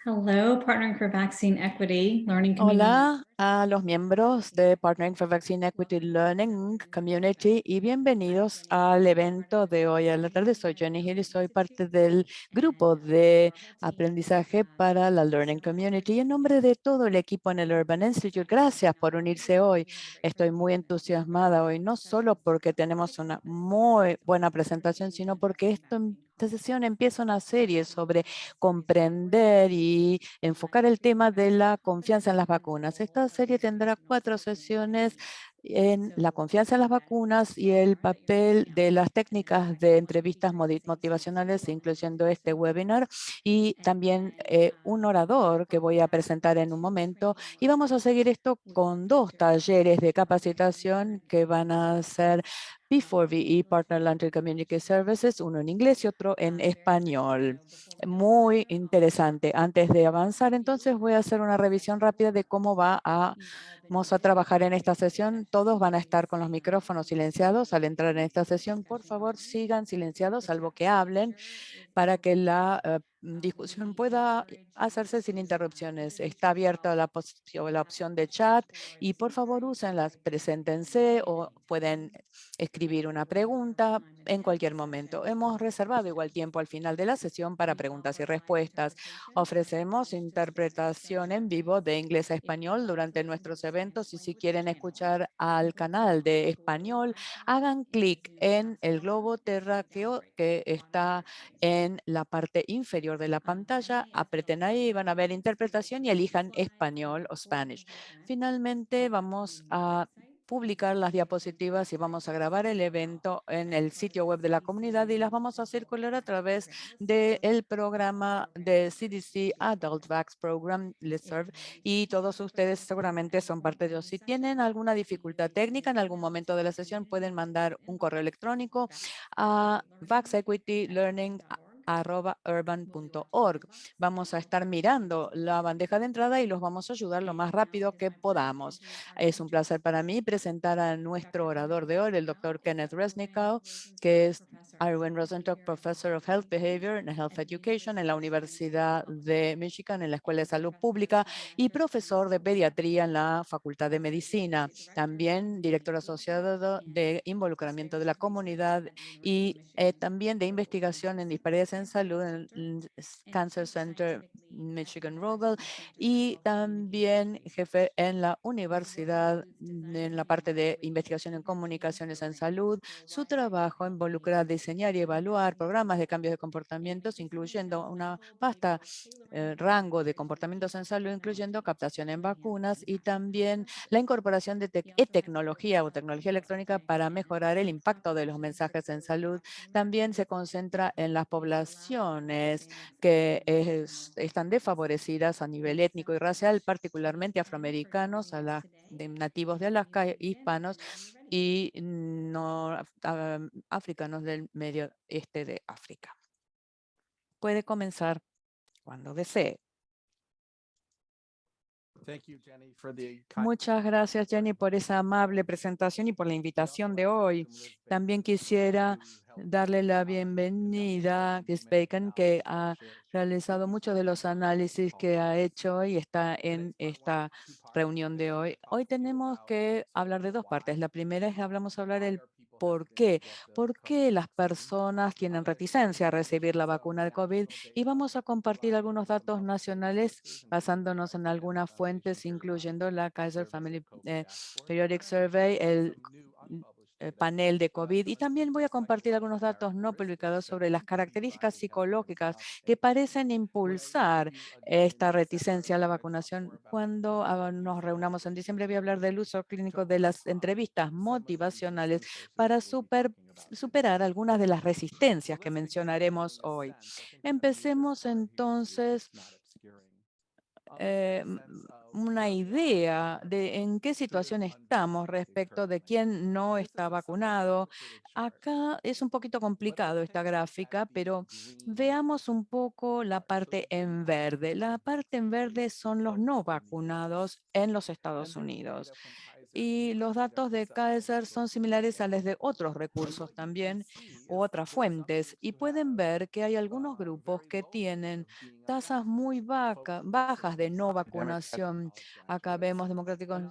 Hello, Partnering for Vaccine Equity Learning Community Hola members. a los miembros de Partnering for Vaccine Equity Learning Community y bienvenidos al evento de hoy a la tarde. Soy Jenny Hill y soy parte del grupo de aprendizaje para la Learning Community. Y en nombre de todo el equipo en el Urban Institute, gracias por unirse hoy. Estoy muy entusiasmada hoy, no solo porque tenemos una muy buena presentación, sino porque esta sesión empieza una serie sobre comprender y enfocar el tema de la confianza en las vacunas. Esta serie tendrá 4 sesiones en la confianza en las vacunas y el papel de las técnicas de entrevistas motivacionales, incluyendo este webinar, y también un orador que voy a presentar en un momento. Y vamos a seguir esto con 2 talleres de capacitación que van a ser P4VE, Partner Launcher Community Services, uno en inglés y otro en español. Muy interesante. Antes de avanzar, entonces voy a hacer una revisión rápida de cómo vamos a trabajar en esta sesión. Todos van a estar con los micrófonos silenciados al entrar en esta sesión. Por favor, sigan silenciados, salvo que hablen, para que la discusión pueda hacerse sin interrupciones. Está abierta la opción de chat y por favor úsenlas, preséntense o pueden escribir una pregunta en cualquier momento. Hemos reservado igual tiempo al final de la sesión para preguntas y respuestas. Ofrecemos interpretación en vivo de inglés a español durante nuestros eventos y si quieren escuchar al canal de español, hagan clic en el globo terráqueo que está en la parte inferior de la pantalla, aprieten ahí, van a ver interpretación y elijan español o Spanish. Finalmente vamos a publicar las diapositivas y vamos a grabar el evento en el sitio web de la comunidad y las vamos a circular a través del programa de CDC Adult Vax Program Listserv y todos ustedes seguramente son parte de ellos. Si tienen alguna dificultad técnica en algún momento de la sesión, pueden mandar un correo electrónico a vaxequitylearning@urban.org. Vamos a estar mirando la bandeja de entrada y los vamos a ayudar lo más rápido que podamos. Es un placer para mí presentar a nuestro orador de hoy, el doctor Kenneth Resnickow, que es Arwen Rosenstock Professor of Health Behavior and Health Education en la Universidad de Michigan, en la Escuela de Salud Pública, y profesor de pediatría en la Facultad de Medicina. También director asociado de involucramiento de la comunidad y también de investigación en disparidades en salud en el Cancer Center Michigan Rural y también jefe en la universidad en la parte de investigación en comunicaciones en salud. Su trabajo involucra diseñar y evaluar programas de cambios de comportamientos, incluyendo una vasta rango de comportamientos en salud, incluyendo captación en vacunas y también la incorporación de tecnología o tecnología electrónica para mejorar el impacto de los mensajes en salud. También se concentra en las poblaciones que están desfavorecidas a nivel étnico y racial, particularmente afroamericanos, nativos de Alaska, hispanos y no africanos del medio este de África. Puede comenzar cuando desee. Muchas gracias, Jenny, por esa amable presentación y por la invitación de hoy. También quisiera darle la bienvenida a Chris Bacon, que ha realizado muchos de los análisis que ha hecho y está en esta reunión de hoy. Hoy tenemos que hablar de 2 partes. La primera es vamos a hablar del por qué. ¿Por qué las personas tienen reticencia a recibir la vacuna de COVID? Y vamos a compartir algunos datos nacionales basándonos en algunas fuentes, incluyendo la Kaiser Family Periodic Survey, el panel de COVID, y también voy a compartir algunos datos no publicados sobre las características psicológicas que parecen impulsar esta reticencia a la vacunación. Cuando nos reunamos en diciembre, voy a hablar del uso clínico de las entrevistas motivacionales para superar algunas de las resistencias que mencionaremos hoy. Empecemos entonces una idea de en qué situación estamos respecto de quién no está vacunado. Acá es un poquito complicado esta gráfica, pero veamos un poco la parte en verde. La parte en verde son los no vacunados en los Estados Unidos. Y los datos de Kaiser son similares a los de otros recursos también u otras fuentes. Y pueden ver que hay algunos grupos que tienen tasas muy bajas de no vacunación. Acá vemos democráticos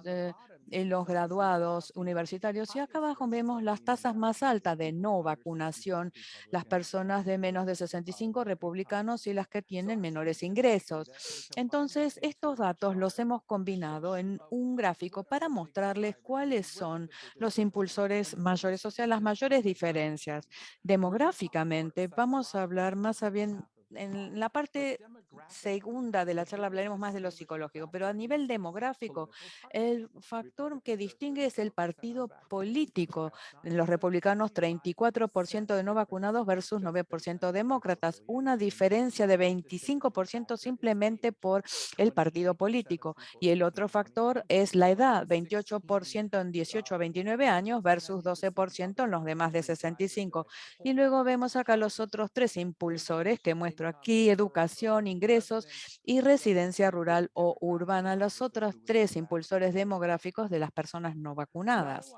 en los graduados universitarios y acá abajo vemos las tasas más altas de no vacunación, las personas de menos de 65 republicanos y las que tienen menores ingresos. Entonces, estos datos los hemos combinado en un gráfico para mostrarles cuáles son los impulsores mayores, o sea, las mayores diferencias. Demográficamente, vamos a hablar más bien en la parte segunda de la charla hablaremos más de lo psicológico, pero a nivel demográfico, el factor que distingue es el partido político. En los republicanos, 34% de no vacunados versus 9% demócratas, una diferencia de 25% simplemente por el partido político. Y el otro factor es la edad, 28% en 18 a 29 años versus 12% en los demás de 65. Y luego vemos acá los otros tres impulsores que muestro aquí: educación, ingresos y residencia rural o urbana, los otros tres impulsores demográficos de las personas no vacunadas.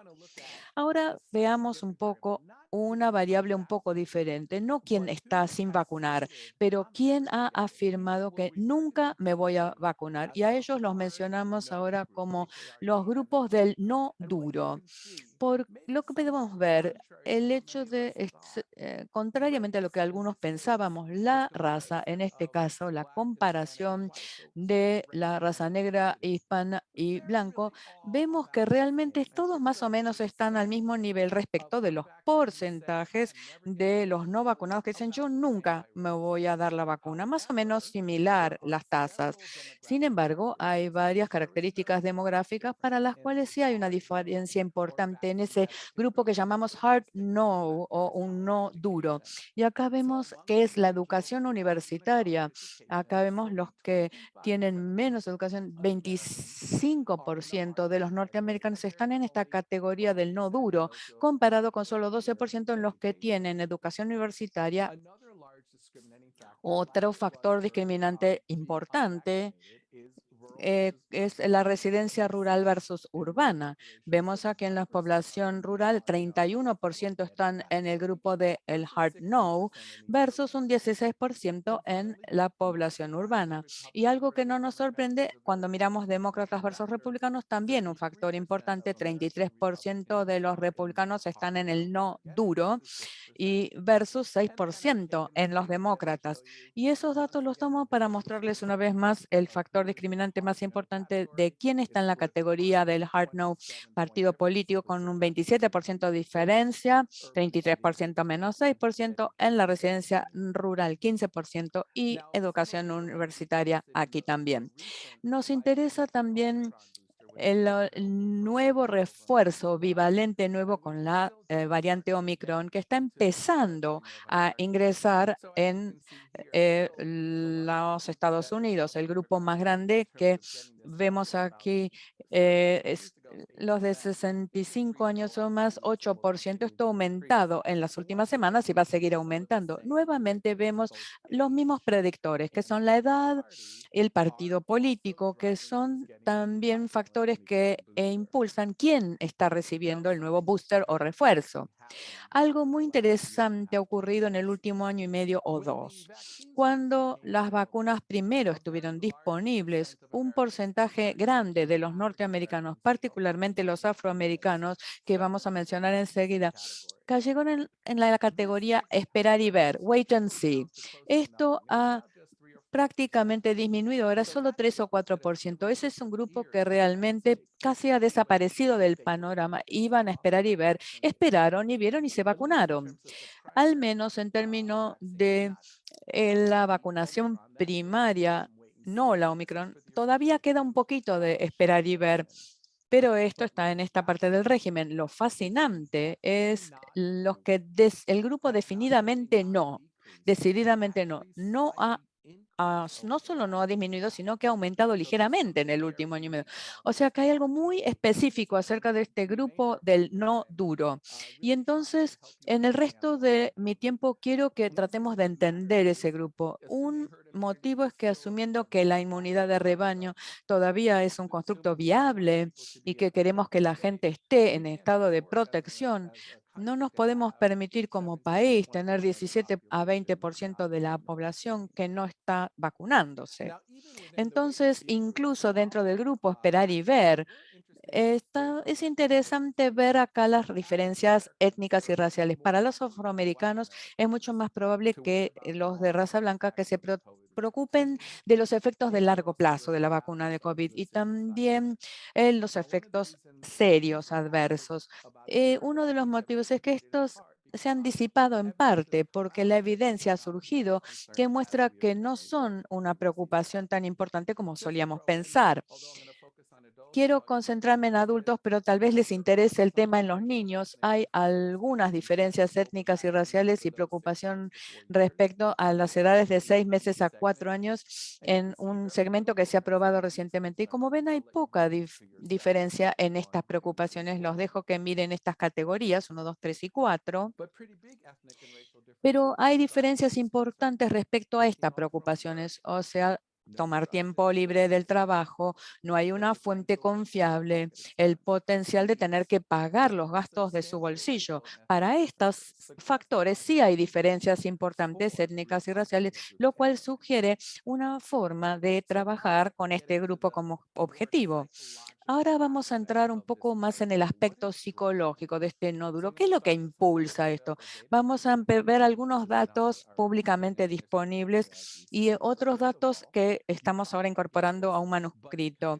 Ahora veamos un poco una variable un poco diferente, no quién está sin vacunar, pero quién ha afirmado que nunca me voy a vacunar. Y a ellos los mencionamos ahora como los grupos del no duro. Por lo que podemos ver, el hecho de, contrariamente a lo que algunos pensábamos, la raza, en este caso, la comparación de la raza negra, hispana y blanco, vemos que realmente todos más o menos están al mismo nivel respecto de los porcentajes de los no vacunados que dicen yo nunca me voy a dar la vacuna, más o menos similar las tasas. Sin embargo, hay varias características demográficas para las cuales sí hay una diferencia importante en ese grupo que llamamos hard no o un no duro. Y acá vemos que es la educación universitaria. Acá vemos los que tienen menos educación, 25% de los norteamericanos están en esta categoría del no duro, comparado con solo 12% en los que tienen educación universitaria. Otro factor discriminante importante es la residencia rural versus urbana. Vemos aquí en la población rural, 31% están en el grupo de el hard no versus un 16% en la población urbana. Y algo que no nos sorprende cuando miramos demócratas versus republicanos, también un factor importante, 33% de los republicanos están en el no duro y versus 6% en los demócratas. Y esos datos los tomo para mostrarles una vez más el factor discriminante más importante de quién está en la categoría del hard no partido político con un 27% de diferencia, 33% menos 6% en la residencia rural, 15% y educación universitaria aquí también. Nos interesa también el nuevo refuerzo bivalente nuevo con la variante Omicron que está empezando a ingresar en los Estados Unidos. El grupo más grande que vemos aquí es los de 65 años o más, 8%. Esto ha aumentado en las últimas semanas y va a seguir aumentando. Nuevamente vemos los mismos predictores, que son la edad, el partido político, que son también factores que impulsan quién está recibiendo el nuevo booster o refuerzo. Algo muy interesante ha ocurrido en el último año y medio o dos. Cuando las vacunas primero estuvieron disponibles, un porcentaje grande de los norteamericanos, particularmente los afroamericanos, que vamos a mencionar enseguida, cayeron en la categoría esperar y ver, wait and see. Esto ha prácticamente disminuido, ahora solo 3 o 4%. Ese es un grupo que realmente casi ha desaparecido del panorama. Iban a esperar y ver, esperaron y vieron y se vacunaron. Al menos en términos de la vacunación primaria, no la Omicron, todavía queda un poquito de esperar y ver. Pero esto está en esta parte del régimen. Lo fascinante es los que el grupo decididamente no ha no solo no ha disminuido, sino que ha aumentado ligeramente en el último año y medio. O sea que hay algo muy específico acerca de este grupo del no duro. Y entonces, en el resto de mi tiempo, quiero que tratemos de entender ese grupo. Un motivo es que asumiendo que la inmunidad de rebaño todavía es un constructo viable y que queremos que la gente esté en estado de protección, No nos podemos permitir como país tener 17 a 20% de la población que no está vacunándose. Entonces, incluso dentro del grupo esperar y ver, es interesante ver acá las diferencias étnicas y raciales. Para los afroamericanos es mucho más probable que los de raza blanca que se preocupen de los efectos de largo plazo de la vacuna de COVID y también los efectos serios adversos. Uno de los motivos es que estos se han disipado en parte porque la evidencia ha surgido que muestra que no son una preocupación tan importante como solíamos pensar. Quiero concentrarme en adultos, pero tal vez les interese el tema en los niños. Hay algunas diferencias étnicas y raciales y preocupación respecto a las edades de 6 meses a 4 años en un segmento que se ha aprobado recientemente. Y como ven, hay poca diferencia en estas preocupaciones. Los dejo que miren estas categorías, 1, 2, 3 y 4. Pero hay diferencias importantes respecto a estas preocupaciones, o sea, tomar tiempo libre del trabajo, no hay una fuente confiable, el potencial de tener que pagar los gastos de su bolsillo. Para estos factores sí hay diferencias importantes étnicas y raciales, lo cual sugiere una forma de trabajar con este grupo como objetivo. Ahora vamos a entrar un poco más en el aspecto psicológico de este nódulo. ¿Qué es lo que impulsa esto? Vamos a ver algunos datos públicamente disponibles y otros datos que estamos ahora incorporando a un manuscrito.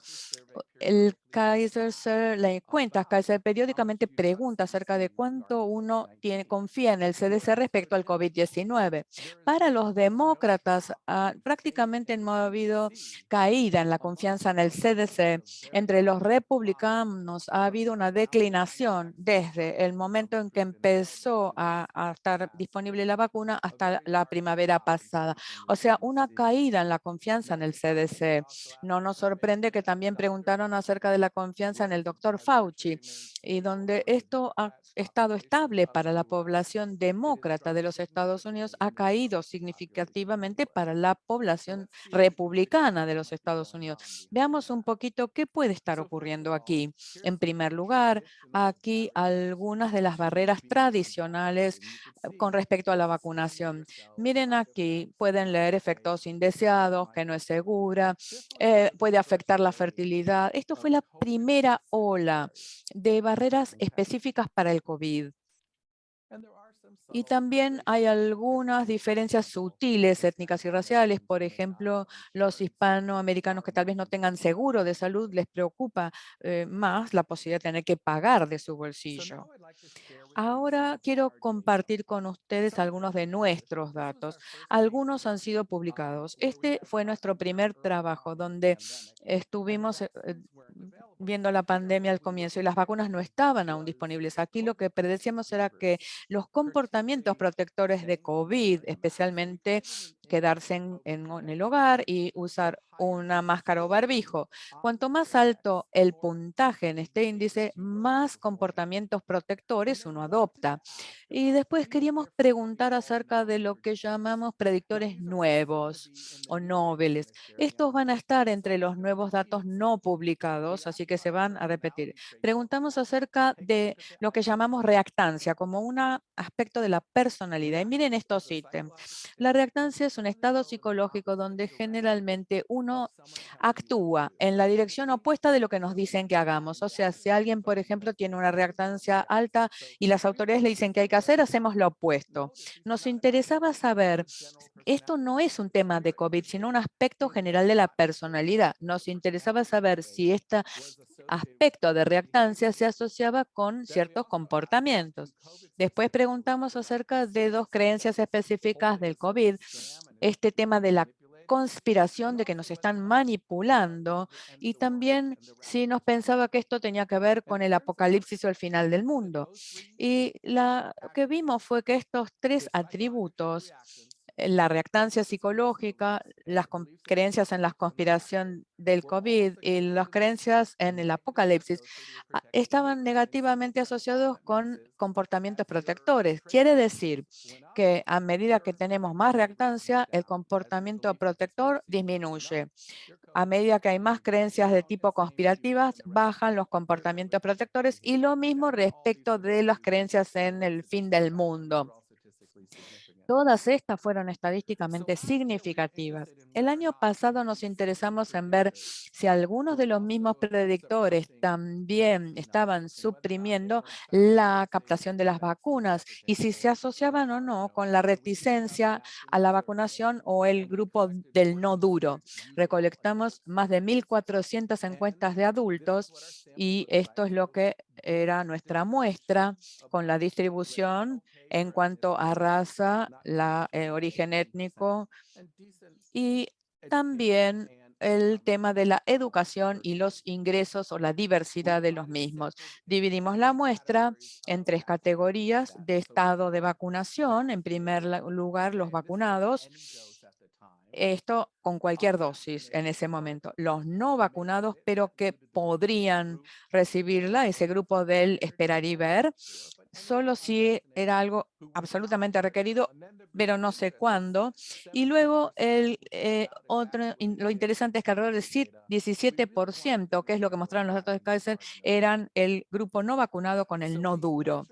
El Kaiser, la cuenta Kaiser periódicamente pregunta acerca de cuánto uno confía en el CDC respecto al COVID-19. Para los demócratas, prácticamente no ha habido caída en la confianza en el CDC. Entre los republicanos ha habido una declinación desde el momento en que empezó a estar disponible la vacuna hasta la primavera pasada. O sea, una caída en la confianza en el CDC. No nos sorprende que también preguntaron acerca de la confianza en el doctor Fauci y donde esto ha estado estable para la población demócrata de los Estados Unidos, ha caído significativamente para la población republicana de los Estados Unidos. Veamos un poquito qué puede estar ocurriendo aquí. En primer lugar, aquí algunas de las barreras tradicionales con respecto a la vacunación. Miren aquí, pueden leer efectos indeseados, que no es segura, puede afectar la fertilidad. Esto fue la primera ola de barreras específicas para el COVID. Y también hay algunas diferencias sutiles étnicas y raciales. Por ejemplo, los hispanoamericanos que tal vez no tengan seguro de salud, les preocupa más la posibilidad de tener que pagar de su bolsillo. Ahora quiero compartir con ustedes algunos de nuestros datos. Algunos han sido publicados. Este fue nuestro primer trabajo donde estuvimos viendo la pandemia al comienzo y las vacunas no estaban aún disponibles. Aquí lo que predecíamos era que los comportamientos protectores de COVID, especialmente quedarse en el hogar y usar una máscara o barbijo. Cuanto más alto el puntaje en este índice, más comportamientos protectores uno adopta. Y después queríamos preguntar acerca de lo que llamamos predictores nuevos o noveles. Estos van a estar entre los nuevos datos no publicados, así que se van a repetir. Preguntamos acerca de lo que llamamos reactancia como un aspecto de la personalidad. Y miren estos ítems. La reactancia es un estado psicológico donde generalmente uno actúa en la dirección opuesta de lo que nos dicen que hagamos. O sea, si alguien, por ejemplo, tiene una reactancia alta y las autoridades le dicen que hay que hacer, hacemos lo opuesto. Nos interesaba saber, esto no es un tema de COVID, sino un aspecto general de la personalidad. Nos interesaba saber si este aspecto de reactancia se asociaba con ciertos comportamientos. Después preguntamos acerca de dos creencias específicas del COVID, este tema de la conspiración de que nos están manipulando y también si nos pensaba que esto tenía que ver con el apocalipsis o el final del mundo. Y lo que vimos fue que estos tres atributos la reactancia psicológica, las creencias en la conspiración del COVID y las creencias en el apocalipsis estaban negativamente asociados con comportamientos protectores. Quiere decir que a medida que tenemos más reactancia, el comportamiento protector disminuye. A medida que hay más creencias de tipo conspirativas, bajan los comportamientos protectores y lo mismo respecto de las creencias en el fin del mundo. Todas estas fueron estadísticamente significativas. El año pasado nos interesamos en ver si algunos de los mismos predictores también estaban suprimiendo la captación de las vacunas y si se asociaban o no con la reticencia a la vacunación o el grupo del no duro. Recolectamos más de 1.400 encuestas de adultos y esto es lo que era nuestra muestra con la distribución en cuanto a raza, origen étnico y también el tema de la educación y los ingresos o la diversidad de los mismos. Dividimos la muestra en 3 categorías de estado de vacunación. En primer lugar, los vacunados. Esto con cualquier dosis en ese momento. Los no vacunados, pero que podrían recibirla, ese grupo del esperar y ver, solo si era algo absolutamente requerido, pero no sé cuándo. Y luego lo interesante es que alrededor del 17%, que es lo que mostraron los datos de Kaiser, eran el grupo no vacunado con el no duro.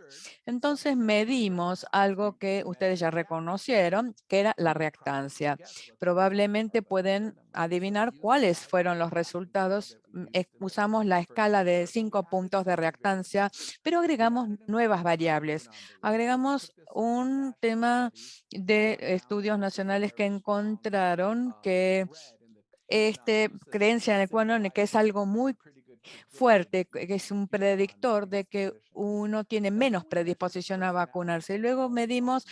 Entonces medimos algo que ustedes ya reconocieron, que era la reactancia. Probablemente pueden adivinar cuáles fueron los resultados. Usamos la escala de 5 puntos de reactancia, pero agregamos nuevas variables. Agregamos un tema de estudios nacionales que encontraron que creencia en el QAnon, que es algo muy fuerte, que es un predictor de que uno tiene menos predisposición a vacunarse. Y luego medimos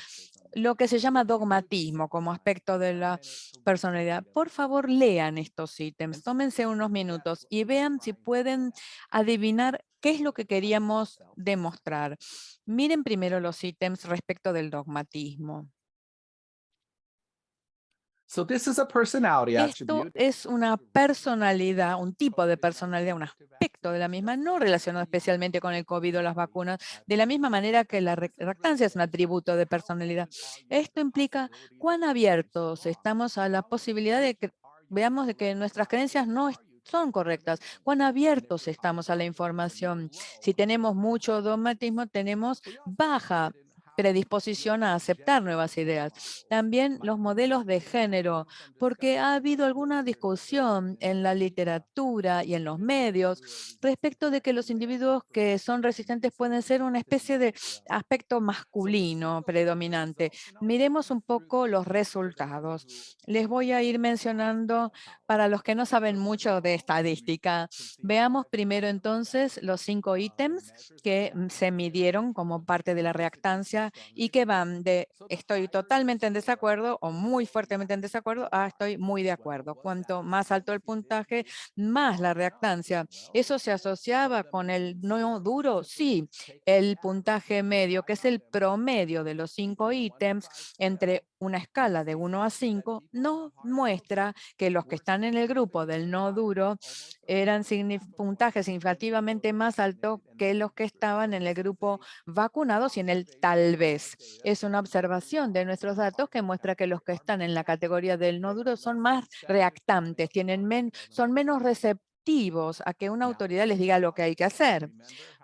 lo que se llama dogmatismo como aspecto de la personalidad. Por favor, lean estos ítems, tómense unos minutos y vean si pueden adivinar qué es lo que queríamos demostrar. Miren primero los ítems respecto del dogmatismo. Esto es una personalidad, un tipo de personalidad, un aspecto de la misma, no relacionado especialmente con el COVID o las vacunas, de la misma manera que la reactancia es un atributo de personalidad. Esto implica cuán abiertos estamos a la posibilidad de que veamos de que nuestras creencias no son correctas, cuán abiertos estamos a la información. Si tenemos mucho dogmatismo, tenemos baja predisposición a aceptar nuevas ideas. También los modelos de género, porque ha habido alguna discusión en la literatura y en los medios respecto de que los individuos que son resistentes pueden ser una especie de aspecto masculino predominante. Miremos un poco los resultados. Les voy a ir mencionando para los que no saben mucho de estadística. Veamos primero entonces los 5 ítems que se midieron como parte de la reactancia y que van de estoy totalmente en desacuerdo o muy fuertemente en desacuerdo a estoy muy de acuerdo. Cuanto más alto el puntaje, más la reactancia. ¿Eso se asociaba con el no duro? Sí, el puntaje medio, que es el promedio de los 5 ítems entre una escala de 1 a 5, nos muestra que los que están en el grupo del no duro eran puntajes significativamente más altos que los que estaban en el grupo vacunados y en el tal vez. Es una observación de nuestros datos que muestra que los que están en la categoría del no duro son más reactantes, son menos receptivos a que una autoridad les diga lo que hay que hacer.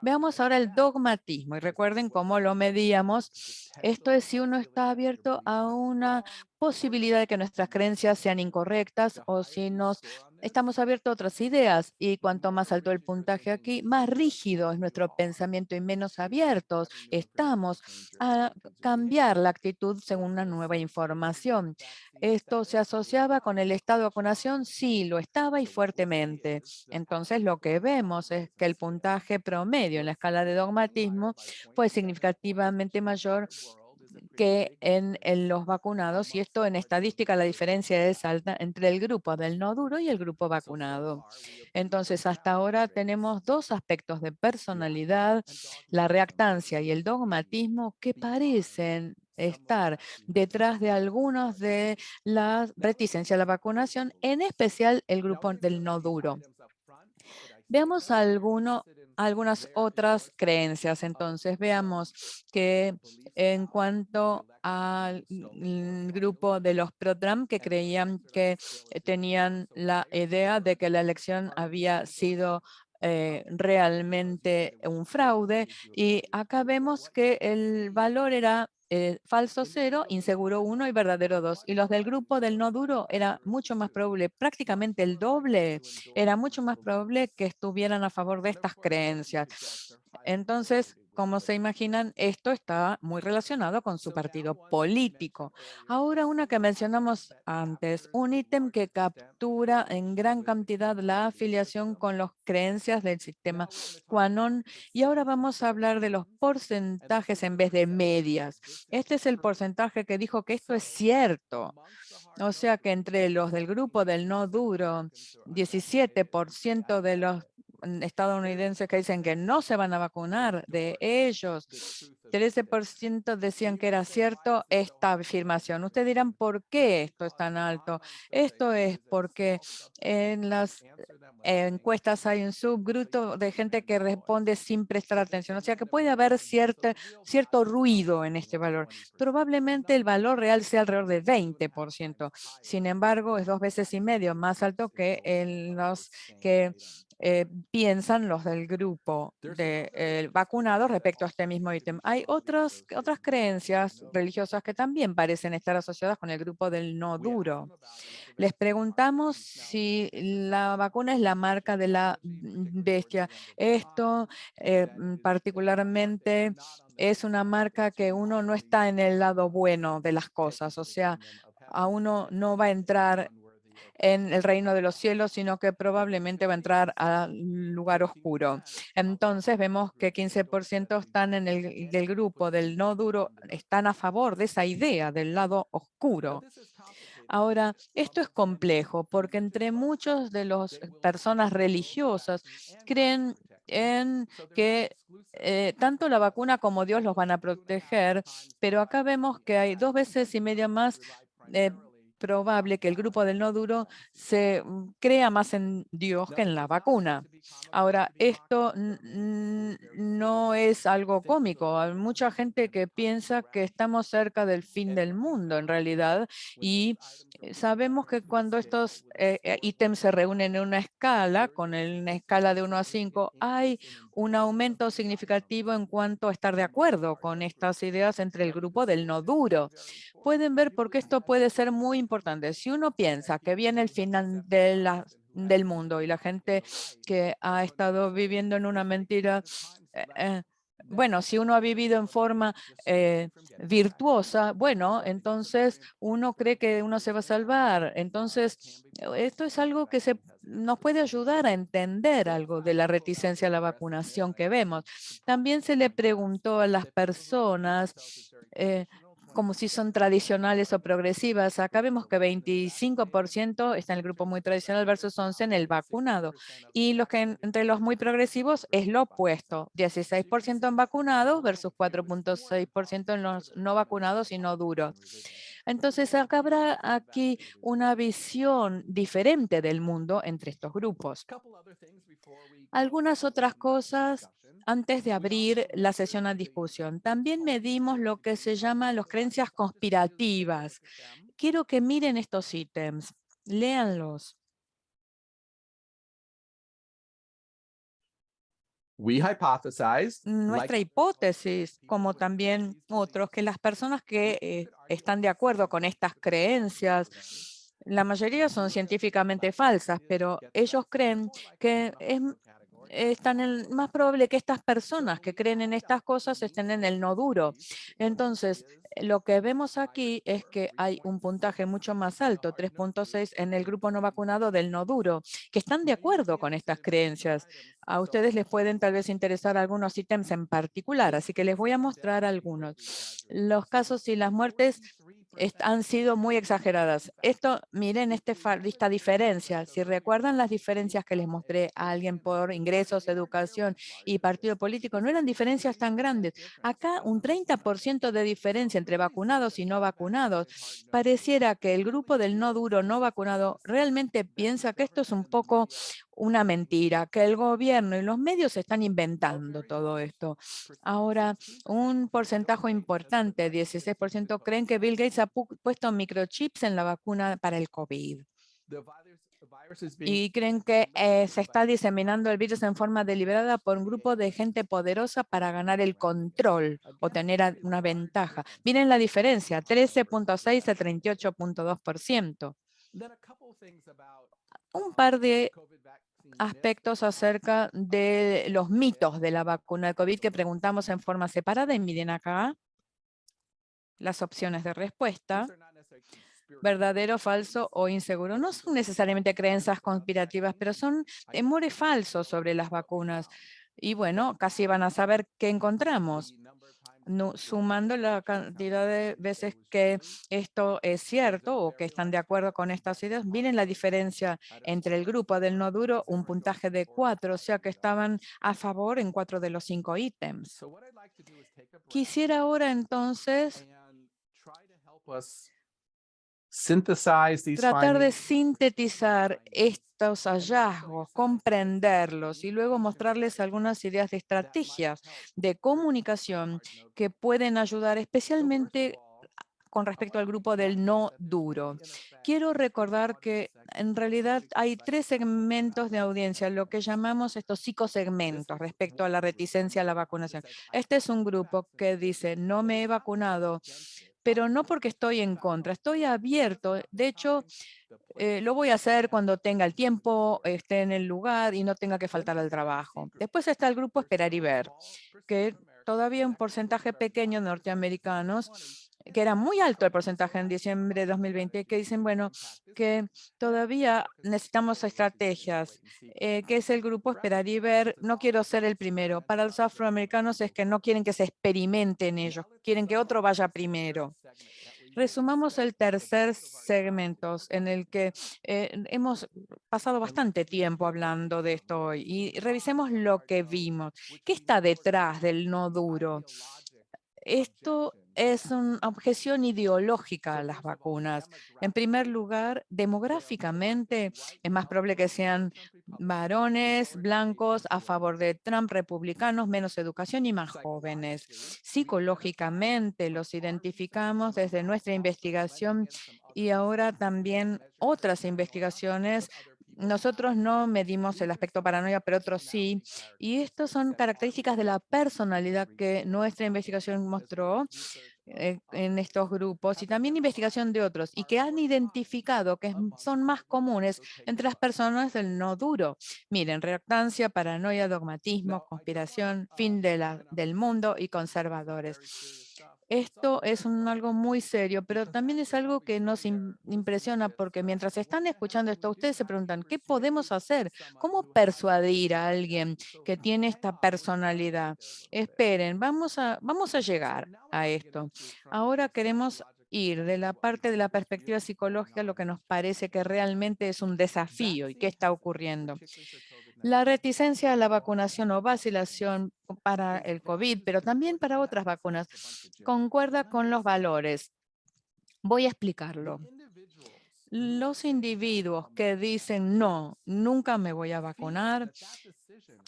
Veamos ahora el dogmatismo y recuerden cómo lo medíamos. Esto es si uno está abierto a una posibilidad de que nuestras creencias sean incorrectas o si estamos abiertos a otras ideas y cuanto más alto el puntaje aquí, más rígido es nuestro pensamiento y menos abiertos estamos a cambiar la actitud según una nueva información. ¿Esto se asociaba con el estado de vacunación? Sí, lo estaba y fuertemente. Entonces lo que vemos es que el puntaje promedio en la escala de dogmatismo fue significativamente mayor que en los vacunados, y esto en estadística la diferencia es alta entre el grupo del no duro y el grupo vacunado. Entonces, hasta ahora tenemos dos aspectos de personalidad, la reactancia y el dogmatismo, que parecen estar detrás de algunos de la reticencia a la vacunación, en especial el grupo del no duro. Veamos algunas otras creencias. Entonces, veamos que en cuanto al grupo de los pro-Trump, que creían que tenían la idea de que la elección había sido realmente un fraude, y acá vemos que el valor era falso 0, inseguro 1 y verdadero 2. Y los del grupo del no duro era mucho más probable, prácticamente el doble, era mucho más probable que estuvieran a favor de estas creencias. Entonces, como se imaginan, esto está muy relacionado con su partido político. Ahora, una que mencionamos antes, un ítem que captura en gran cantidad la afiliación con las creencias del sistema QAnon. Y ahora vamos a hablar de los porcentajes en vez de medias. Este es el porcentaje que dijo que esto es cierto. O sea que entre los del grupo del no duro, 17% de los estadounidenses que dicen que no se van a vacunar, de ellos, 13% decían que era cierto esta afirmación. Ustedes dirán, ¿por qué esto es tan alto? Esto es porque en las encuestas hay un subgrupo de gente que responde sin prestar atención. O sea que puede haber cierto ruido en este valor. Probablemente el valor real sea alrededor de 20%. Sin embargo, es 2,5 veces más alto que en los que piensan los del grupo de vacunados respecto a este mismo ítem. Hay otras creencias religiosas que también parecen estar asociadas con el grupo del no duro. Les preguntamos si la vacuna es la marca de la bestia. Esto particularmente es una marca que uno no está en el lado bueno de las cosas, o sea, a uno no va a entrar en el reino de los cielos, sino que probablemente va a entrar al lugar oscuro. Entonces vemos que 15% están en el del grupo del no duro, están a favor de esa idea del lado oscuro. Ahora, esto es complejo porque entre muchos de las personas religiosas creen en que tanto la vacuna como Dios los van a proteger, pero acá vemos que hay 2,5 veces más eh, probable que el grupo del no duro se crea más en Dios que en la vacuna. Ahora, esto no es algo cómico. Hay mucha gente que piensa que estamos cerca del fin del mundo en realidad, y sabemos que cuando estos ítems se reúnen en una escala, con una escala de 1 a 5, hay un aumento significativo en cuanto a estar de acuerdo con estas ideas entre el grupo del no duro. Pueden ver por qué esto puede ser muy importante. Si uno piensa que viene el final del mundo y la gente que ha estado viviendo en una mentira, eh, eh, bueno, si uno ha vivido en forma virtuosa, bueno, entonces uno cree que uno se va a salvar. Entonces, esto es algo que nos puede ayudar a entender algo de la reticencia a la vacunación que vemos. También se le preguntó a las personas como si son tradicionales o progresivas. Acá vemos que 25% está en el grupo muy tradicional versus 11 en el vacunado. Y los que entre los muy progresivos es lo opuesto, 16% en vacunados versus 4,6% en los no vacunados y no duros. Entonces, acá habrá aquí una visión diferente del mundo entre estos grupos. Algunas otras cosas antes de abrir la sesión a discusión. También medimos lo que se llama las creencias conspirativas. Quiero que miren estos ítems, léanlos. Nuestra hipótesis, como también otros, que las personas que están de acuerdo con estas creencias, la mayoría son científicamente falsas, pero ellos creen que más probable que estas personas que creen en estas cosas estén en el no duro. Entonces, lo que vemos aquí es que hay un puntaje mucho más alto, 3.6 en el grupo no vacunado del no duro, que están de acuerdo con estas creencias. A ustedes les pueden tal vez interesar algunos ítems en particular, así que les voy a mostrar algunos. Los casos y las muertes han sido muy exageradas. Miren esta diferencia. Si recuerdan las diferencias que les mostré a alguien por ingresos, educación y partido político, no eran diferencias tan grandes. Acá un 30% de diferencia entre vacunados y no vacunados. Pareciera que el grupo del no duro, no vacunado, realmente piensa que esto es un poco una mentira, que el gobierno y los medios están inventando todo esto. Ahora, un porcentaje importante, 16%, creen que Bill Gates ha puesto microchips en la vacuna para el COVID. Y creen que se está diseminando el virus en forma deliberada por un grupo de gente poderosa para ganar el control o tener una ventaja. Miren la diferencia, 13.6 a 38.2%. Un par de aspectos acerca de los mitos de la vacuna de COVID que preguntamos en forma separada y miren acá las opciones de respuesta. Verdadero, falso o inseguro. No son necesariamente creencias conspirativas, pero son temores falsos sobre las vacunas. Y bueno, casi van a saber qué encontramos. Sumando la cantidad de veces que esto es cierto o que están de acuerdo con estas ideas, miren la diferencia entre el grupo del no duro, un puntaje de 4, o sea que estaban a favor en 4 de los 5 ítems. Quisiera ahora entonces tratar de sintetizar estos hallazgos, comprenderlos y luego mostrarles algunas ideas de estrategias de comunicación que pueden ayudar especialmente con respecto al grupo del no duro. Quiero recordar que en realidad hay 3 segmentos de audiencia, lo que llamamos estos psicosegmentos respecto a la reticencia a la vacunación. Este es un grupo que dice, no me he vacunado, pero no porque estoy en contra, estoy abierto. De hecho, lo voy a hacer cuando tenga el tiempo, esté en el lugar y no tenga que faltar al trabajo. Después está el grupo esperar y ver, que todavía un porcentaje pequeño de norteamericanos, que era muy alto el porcentaje en diciembre de 2020, que dicen, bueno, que todavía necesitamos estrategias, que es el grupo esperar y ver, no quiero ser el primero. Para los afroamericanos es que no quieren que se experimenten ellos, quieren que otro vaya primero. Resumamos el tercer segmento en el que hemos pasado bastante tiempo hablando de esto hoy y revisemos lo que vimos. ¿Qué está detrás del no duro? Esto es una objeción ideológica a las vacunas. En primer lugar, demográficamente es más probable que sean varones blancos a favor de Trump, republicanos, menos educación y más jóvenes. Psicológicamente los identificamos desde nuestra investigación y ahora también otras investigaciones. Nosotros no medimos el aspecto paranoia, pero otros sí. Y estas son características de la personalidad que nuestra investigación mostró en estos grupos y también investigación de otros y que han identificado que son más comunes entre las personas del no duro. Miren, reactancia, paranoia, dogmatismo, conspiración, fin del mundo y conservadores. Esto es algo muy serio, pero también es algo que nos impresiona porque mientras están escuchando esto, ustedes se preguntan, ¿qué podemos hacer? ¿Cómo persuadir a alguien que tiene esta personalidad? Esperen, vamos a llegar a esto. Ahora queremos ir de la parte de la perspectiva psicológica, lo que nos parece que realmente es un desafío y qué está ocurriendo. La reticencia a la vacunación o vacilación para el COVID, pero también para otras vacunas, concuerda con los valores. Voy a explicarlo. Los individuos que dicen no, nunca me voy a vacunar,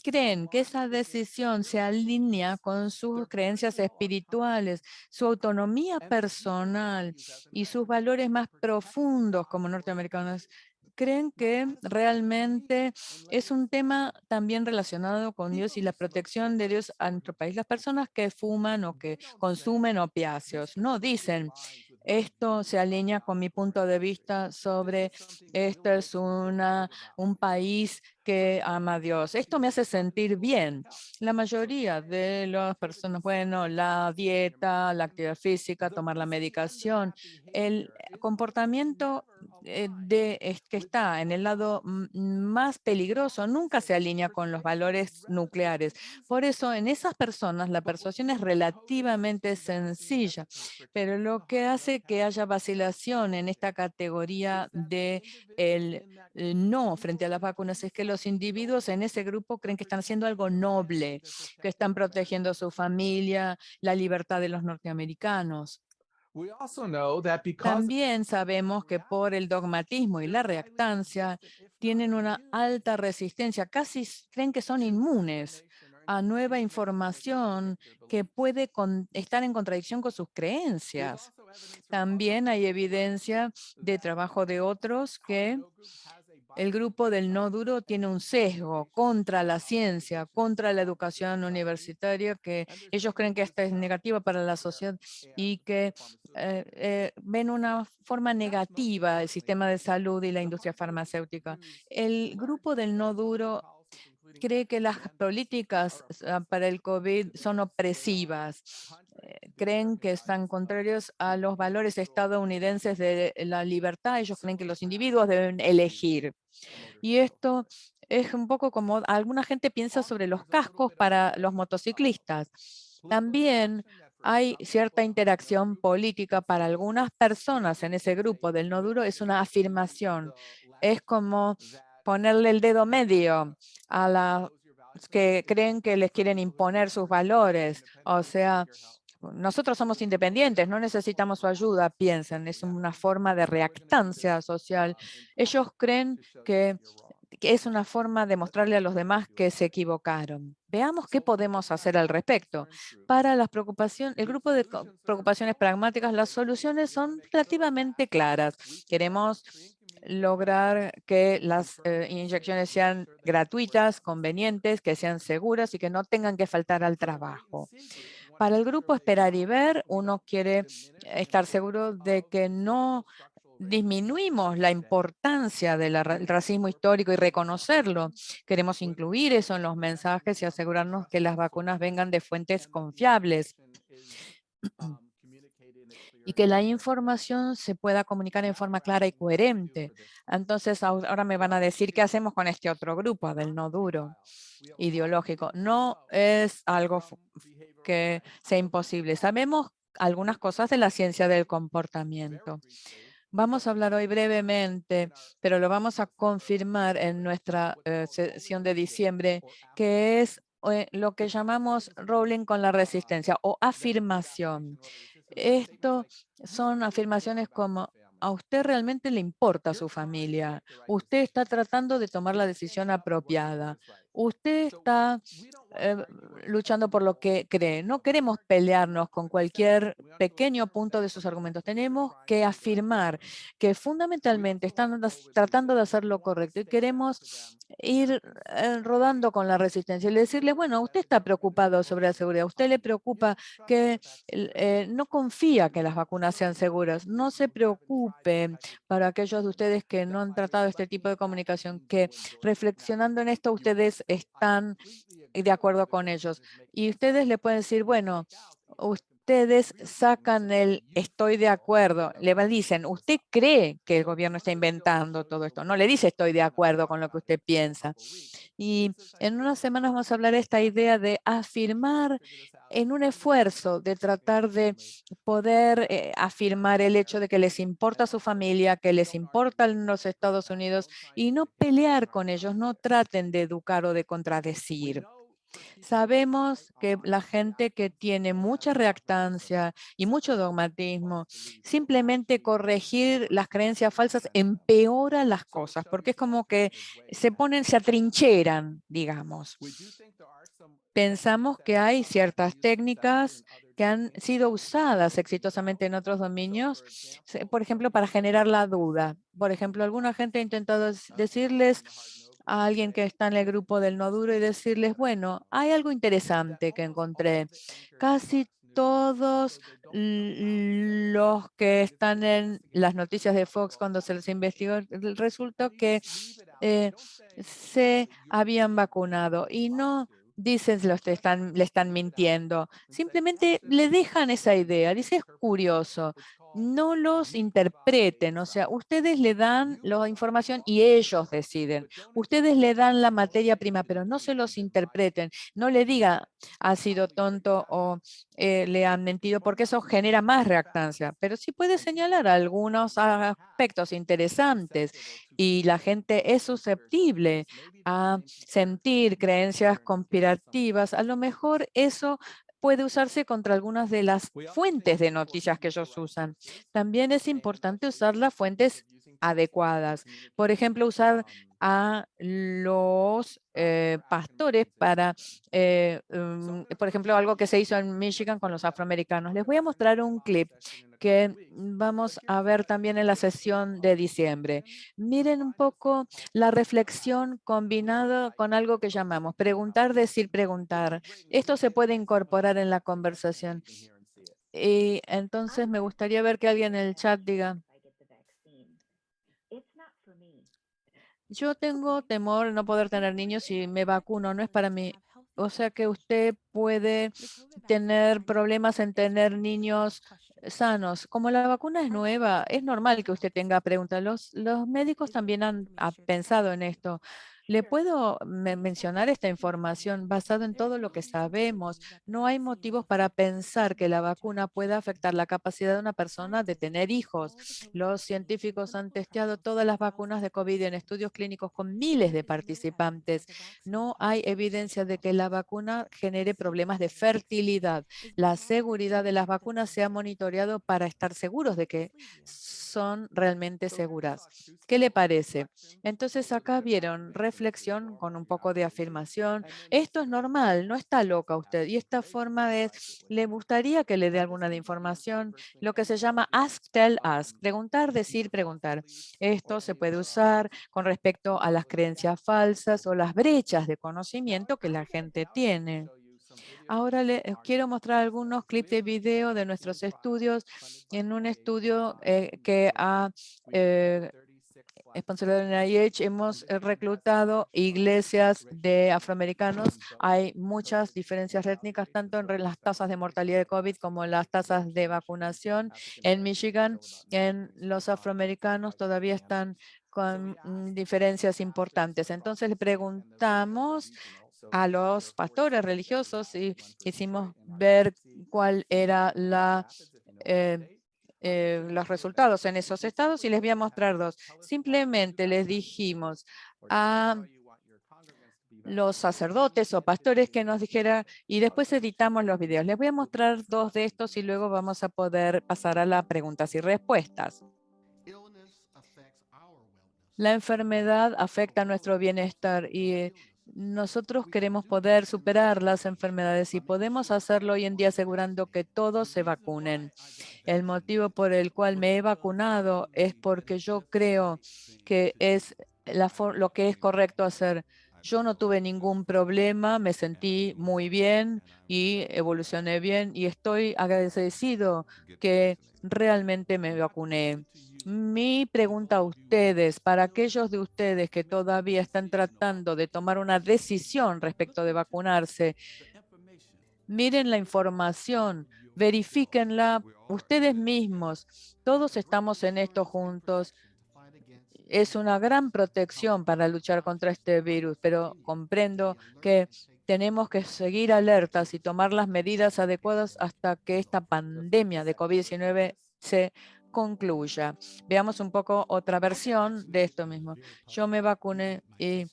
creen que esa decisión se alinea con sus creencias espirituales, su autonomía personal y sus valores más profundos como norteamericanos. Creen que realmente es un tema también relacionado con Dios y la protección de Dios a nuestro país. Las personas que fuman o que consumen opiáceos no dicen, esto se alinea con mi punto de vista sobre esto es un país que ama a Dios. Esto me hace sentir bien. La mayoría de las personas, bueno, la dieta, la actividad física, tomar la medicación, el comportamiento que está en el lado más peligroso nunca se alinea con los valores nucleares. Por eso, en esas personas, la persuasión es relativamente sencilla, pero lo que hace que haya vacilación en esta categoría de el no frente a las vacunas es que los individuos en ese grupo creen que están haciendo algo noble, que están protegiendo a su familia, la libertad de los norteamericanos. También sabemos que por el dogmatismo y la reactancia tienen una alta resistencia, casi creen que son inmunes a nueva información que puede estar en contradicción con sus creencias. También hay evidencia de trabajo de otros que el grupo del no duro tiene un sesgo contra la ciencia, contra la educación universitaria, que ellos creen que esta es negativa para la sociedad y que ven una forma negativa el sistema de salud y la industria farmacéutica. El grupo del no duro cree que las políticas para el COVID son opresivas. Creen que están contrarios a los valores estadounidenses de la libertad. Ellos creen que los individuos deben elegir. Y esto es un poco como alguna gente piensa sobre los cascos para los motociclistas. También hay cierta interacción política para algunas personas en ese grupo del no duro, es una afirmación. Es como ponerle el dedo medio a las que creen que les quieren imponer sus valores. O sea, nosotros somos independientes, no necesitamos su ayuda, piensan. Es una forma de reactancia social. Ellos creen que es una forma de mostrarle a los demás que se equivocaron. Veamos qué podemos hacer al respecto. Para las preocupaciones, el grupo de preocupaciones pragmáticas, las soluciones son relativamente claras. Queremos lograr que las inyecciones sean gratuitas, convenientes, que sean seguras y que no tengan que faltar al trabajo. Para el grupo Esperar y Ver, uno quiere estar seguro de que no disminuimos la importancia del racismo histórico y reconocerlo. Queremos incluir eso en los mensajes y asegurarnos que las vacunas vengan de fuentes confiables y que la información se pueda comunicar en forma clara y coherente. Entonces, ahora me van a decir qué hacemos con este otro grupo del no duro ideológico. No es algo que sea imposible. Sabemos algunas cosas de la ciencia del comportamiento. Vamos a hablar hoy brevemente, pero lo vamos a confirmar en nuestra sesión de diciembre, que es lo que llamamos rolling con la resistencia o afirmación. Esto son afirmaciones como: a usted realmente le importa su familia, usted está tratando de tomar la decisión apropiada, usted está eh, luchando por lo que cree. No queremos pelearnos con cualquier pequeño punto de sus argumentos. Tenemos que afirmar que fundamentalmente están tratando de hacer lo correcto y queremos ir rodando con la resistencia y decirles, bueno, usted está preocupado sobre la seguridad, a usted le preocupa que no confía que las vacunas sean seguras. No se preocupe para aquellos de ustedes que no han tratado este tipo de comunicación, que reflexionando en esto ustedes están de acuerdo con ellos. Y ustedes le pueden decir, bueno, ustedes sacan el estoy de acuerdo, dicen, ¿usted cree que el gobierno está inventando todo esto? No le dice estoy de acuerdo con lo que usted piensa. Y en unas semanas vamos a hablar de esta idea de afirmar en un esfuerzo de tratar de poder afirmar el hecho de que les importa su familia, que les importan los Estados Unidos y no pelear con ellos, no traten de educar o de contradecir. Sabemos que la gente que tiene mucha reactancia y mucho dogmatismo, simplemente corregir las creencias falsas empeora las cosas, porque es como que se atrincheran, digamos. Pensamos que hay ciertas técnicas que han sido usadas exitosamente en otros dominios, por ejemplo, para generar la duda. Por ejemplo, alguna gente ha intentado decirles a alguien que está en el grupo del no duro y decirles, bueno, hay algo interesante que encontré. Casi todos los que están en las noticias de Fox cuando se les investigó, resulta que se habían vacunado y no dicen le están mintiendo. Simplemente le dejan esa idea. Dice, es curioso. No los interpreten, o sea, ustedes le dan la información y ellos deciden. Ustedes le dan la materia prima, pero no se los interpreten. No le diga, ha sido tonto o le han mentido, porque eso genera más reactancia. Pero sí puede señalar algunos aspectos interesantes y la gente es susceptible a sentir creencias conspirativas. A lo mejor eso puede usarse contra algunas de las fuentes de noticias que ellos usan. También es importante usar las fuentes adecuadas. Por ejemplo, usar a los pastores para, por ejemplo, algo que se hizo en Michigan con los afroamericanos. Les voy a mostrar un clip que vamos a ver también en la sesión de diciembre. Miren un poco la reflexión combinada con algo que llamamos preguntar, decir, preguntar. Esto se puede incorporar en la conversación. Y entonces me gustaría ver que alguien en el chat diga, yo tengo temor de no poder tener niños si me vacuno, no es para mí. O sea que usted puede tener problemas en tener niños sanos. Como la vacuna es nueva, es normal que usted tenga preguntas. Los médicos también han pensado en esto. ¿Le puedo mencionar esta información basada en todo lo que sabemos? No hay motivos para pensar que la vacuna pueda afectar la capacidad de una persona de tener hijos. Los científicos han testeado todas las vacunas de COVID en estudios clínicos con miles de participantes. No hay evidencia de que la vacuna genere problemas de fertilidad. La seguridad de las vacunas se ha monitoreado para estar seguros de que son realmente seguras. ¿Qué le parece? Entonces acá vieron reflexión con un poco de afirmación. Esto es normal, no está loca usted. Y esta forma es, ¿le gustaría que le dé alguna de información? Lo que se llama ask, tell, ask. Preguntar, decir, preguntar. Esto se puede usar con respecto a las creencias falsas o las brechas de conocimiento que la gente tiene. Ahora les quiero mostrar algunos clips de video de nuestros estudios en un estudio que ha sponsorado en IH. Hemos reclutado iglesias de afroamericanos. Hay muchas diferencias étnicas, tanto en las tasas de mortalidad de COVID como en las tasas de vacunación. En Michigan, en los afroamericanos todavía están con diferencias importantes. Entonces le preguntamos a los pastores religiosos y hicimos ver cuál era los resultados en esos estados y les voy a mostrar dos. Simplemente les dijimos a los sacerdotes o pastores que nos dijera y después editamos los videos. Les voy a mostrar dos de estos y luego vamos a poder pasar a las preguntas y respuestas. La enfermedad afecta nuestro bienestar y nosotros queremos poder superar las enfermedades y podemos hacerlo hoy en día asegurando que todos se vacunen. El motivo por el cual me he vacunado es porque yo creo que es lo que es correcto hacer. Yo no tuve ningún problema, me sentí muy bien y evolucioné bien y estoy agradecido que realmente me vacuné. Mi pregunta a ustedes, para aquellos de ustedes que todavía están tratando de tomar una decisión respecto de vacunarse, miren la información, verifíquenla ustedes mismos. Todos estamos en esto juntos. Es una gran protección para luchar contra este virus, pero comprendo que tenemos que seguir alertas y tomar las medidas adecuadas hasta que esta pandemia de COVID-19 se concluya. Veamos un poco otra versión de esto mismo. Yo me vacuné y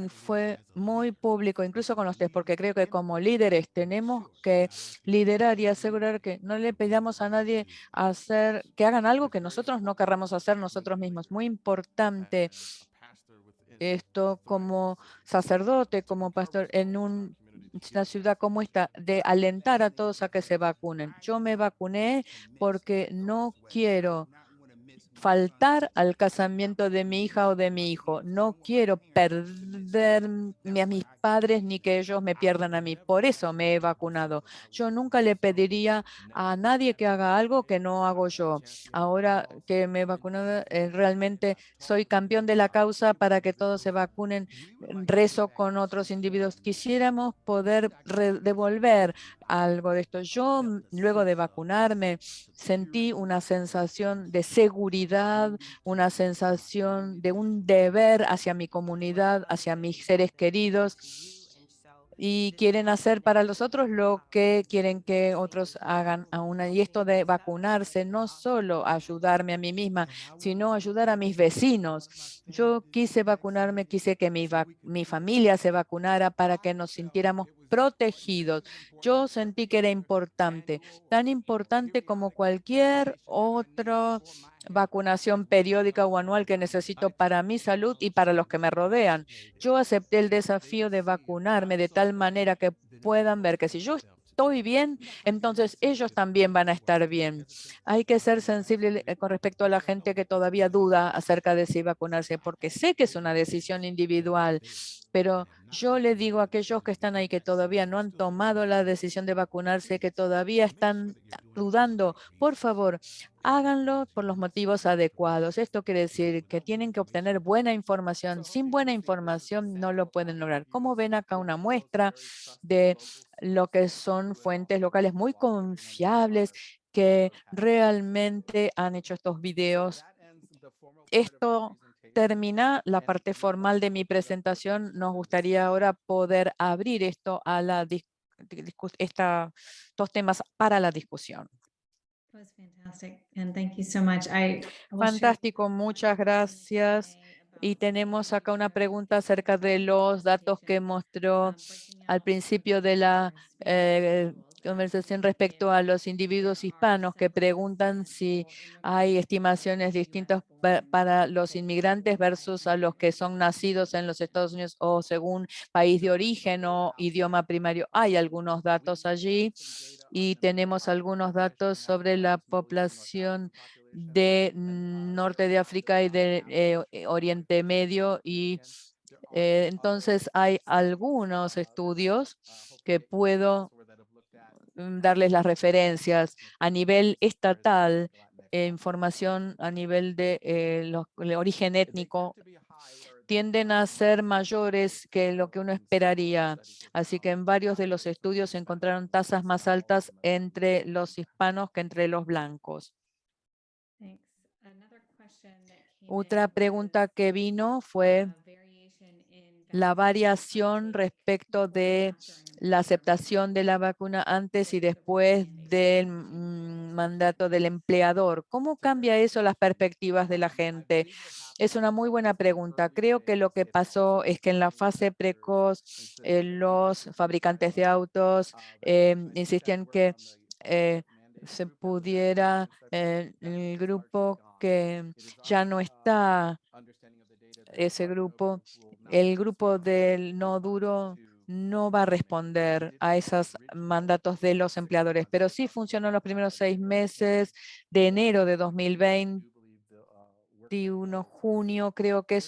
fue muy público, incluso con los test, porque creo que como líderes tenemos que liderar y asegurar que no le pidamos a nadie hacer, que hagan algo que nosotros no querramos hacer nosotros mismos. Muy importante esto como sacerdote, como pastor en una ciudad como esta, de alentar a todos a que se vacunen. Yo me vacuné porque no quiero faltar al casamiento de mi hija o de mi hijo. No quiero perder a mis padres ni que ellos me pierdan a mí. Por eso me he vacunado. Yo nunca le pediría a nadie que haga algo que no hago yo. Ahora que me he vacunado, realmente soy campeón de la causa para que todos se vacunen. Rezo con otros individuos. Quisiéramos poder devolver algo de esto. Yo, luego de vacunarme, sentí una sensación de seguridad, una sensación de un deber hacia mi comunidad, hacia mis seres queridos, y quieren hacer para los otros lo que quieren que otros hagan a una. Y esto de vacunarse, no solo ayudarme a mí misma, sino ayudar a mis vecinos. Yo quise vacunarme, quise que mi familia se vacunara para que nos sintiéramos protegidos. Yo sentí que era importante, tan importante como cualquier otra vacunación periódica o anual que necesito para mi salud y para los que me rodean. Yo acepté el desafío de vacunarme de tal manera que puedan ver que si yo estoy bien, entonces ellos también van a estar bien. Hay que ser sensible con respecto a la gente que todavía duda acerca de si vacunarse, porque sé que es una decisión individual, pero yo le digo a aquellos que están ahí que todavía no han tomado la decisión de vacunarse, que todavía están dudando, por favor, háganlo por los motivos adecuados. Esto quiere decir que tienen que obtener buena información. Sin buena información no lo pueden lograr. Como ven acá una muestra de lo que son fuentes locales muy confiables que realmente han hecho estos videos. Esto termina la parte formal de mi presentación. Nos gustaría ahora poder abrir esto a la estos temas para la discusión. That was fantastic, and thank you so much. I will share Fantástico, muchas gracias. Y tenemos acá una pregunta acerca de los datos que mostró al principio de la conversación respecto a los individuos hispanos que preguntan si hay estimaciones distintas para los inmigrantes versus a los que son nacidos en los Estados Unidos o según país de origen o idioma primario. Hay algunos datos allí y tenemos algunos datos sobre la población de norte de África y de Oriente Medio, y entonces hay algunos estudios que puedo darles las referencias a nivel estatal, información a nivel de el origen étnico tienden a ser mayores que lo que uno esperaría. Así que en varios de los estudios se encontraron tasas más altas entre los hispanos que entre los blancos. Thanks. Another question that came Otra in pregunta que vino fue variation in la vaccine variación uptake respecto before and de after la enrollment. aceptación de la vacuna antes y después del mandato del empleador. ¿Cómo cambia eso las perspectivas de la gente? Es una muy buena pregunta. Creo que lo que pasó es que en la fase precoz los fabricantes de autos insistían que se pudiera el grupo que ya no está ese grupo, el grupo del no duro no va a responder a esos mandatos de los empleadores, pero sí funcionó en los primeros 6 meses de enero de 2021, junio, creo que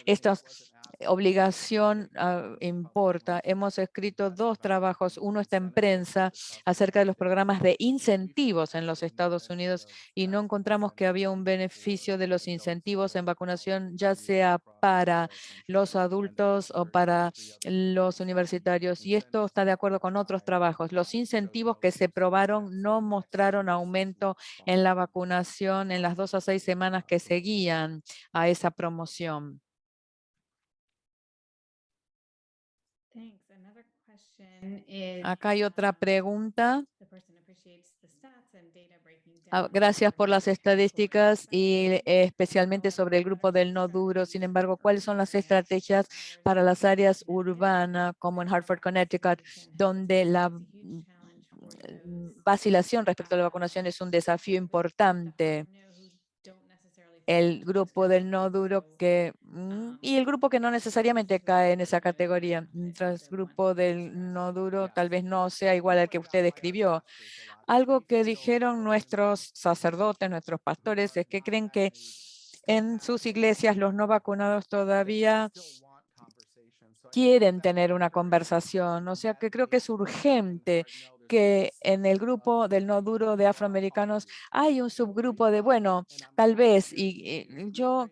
esta obligación importa. Hemos escrito 2 trabajos, uno está en prensa acerca de los programas de incentivos en los Estados Unidos y no encontramos que había un beneficio de los incentivos en vacunación, ya sea para los adultos o para los universitarios. Y esto está de acuerdo con otros trabajos. Los incentivos que se probaron no mostraron aumento en la vacunación en las 2 a 6 semanas que seguían a esa promoción. Thanks. Another question is, Acá hay otra pregunta. the person appreciates the stats and data breaking down Gracias por las the estadísticas cohort. y especialmente sobre el grupo del no duro. Sin embargo, ¿cuáles son las estrategias para las áreas urbanas, como en Hartford, Connecticut, donde la vacilación respecto a la vacunación es un desafío importante? el grupo del no duro y el grupo que no necesariamente cae en esa categoría. Mientras grupo del no duro tal vez no sea igual al que usted describió. Algo que dijeron nuestros sacerdotes, nuestros pastores, es que creen que en sus iglesias los no vacunados todavía quieren tener una conversación. O sea que creo que es urgente que en el grupo del no duro de afroamericanos hay un subgrupo de, bueno, tal vez, yo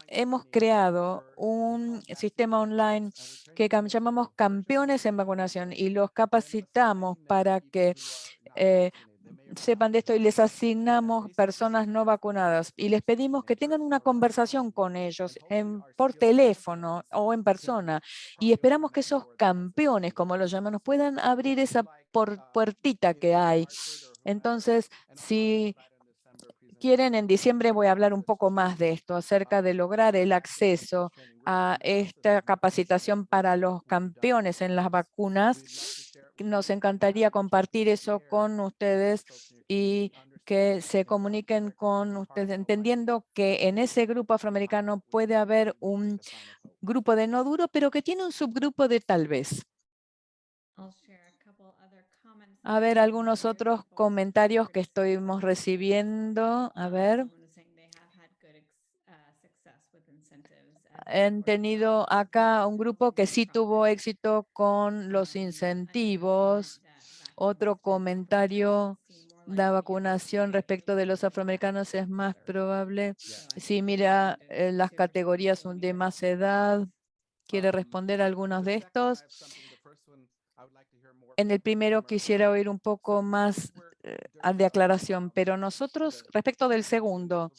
hemos creado un sistema online que llamamos campeones en vacunación y los capacitamos para que sepan de esto y les asignamos personas no vacunadas y les pedimos que tengan una conversación con ellos por teléfono o en persona y esperamos que esos campeones, como los llamamos, puedan abrir esa puertita que hay. Entonces, si quieren, en diciembre voy a hablar un poco más de esto, acerca de lograr el acceso a esta capacitación para los campeones en las vacunas. Nos encantaría compartir eso con ustedes y que se comuniquen con ustedes, entendiendo que en ese grupo afroamericano puede haber un grupo de no duro, pero que tiene un subgrupo de tal vez. A ver, algunos otros comentarios que estuvimos recibiendo. A ver. Han tenido acá un grupo que sí tuvo éxito con los incentivos. Otro comentario, la vacunación respecto de los afroamericanos es más probable. Sí, mira, las categorías son de más edad. ¿Quiere responder a algunos de estos? En el primero quisiera oír un poco más de aclaración, pero nosotros, respecto del segundo,